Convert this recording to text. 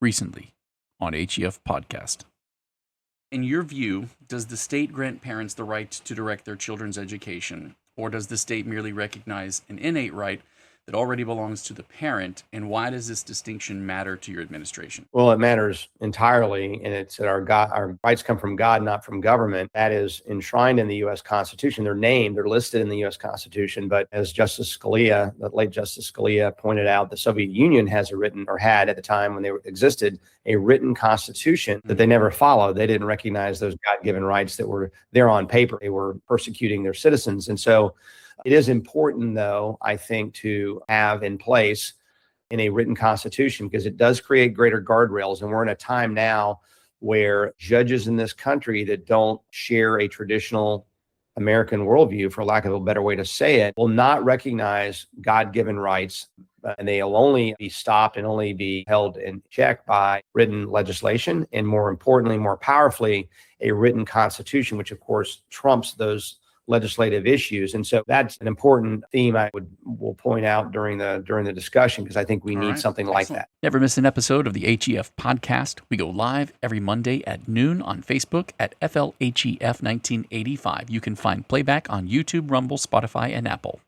recently on HEF Podcast. In your view, does the state grant parents the right to direct their children's education, or does the state merely recognize an innate right that already belongs to the parent, and why does this distinction matter to your administration? Well, it matters entirely, and it's that our rights come from God, not from government. That is enshrined in the U.S. Constitution. They're listed in the U.S. Constitution. But as Justice Scalia, the late Justice Scalia, pointed out, the Soviet Union had at the time when they existed, a written constitution that they never followed. They didn't recognize those God-given rights that were there on paper. They were persecuting their citizens, and so it is important, though, I think, to have in place in a written constitution, because it does create greater guardrails. And we're in a time now where judges in this country that don't share a traditional American worldview, for lack of a better way to say it, will not recognize God-given rights, and they'll only be stopped and only be held in check by written legislation, and more importantly, more powerfully, a written constitution, which of course trumps those legislative issues. And so that's an important theme will point out during the discussion, because I think we need something like that. Never miss an episode of the HEF Podcast. We go live every Monday at noon on Facebook at FLHEF 1985. You can find playback on YouTube, Rumble, Spotify, and Apple.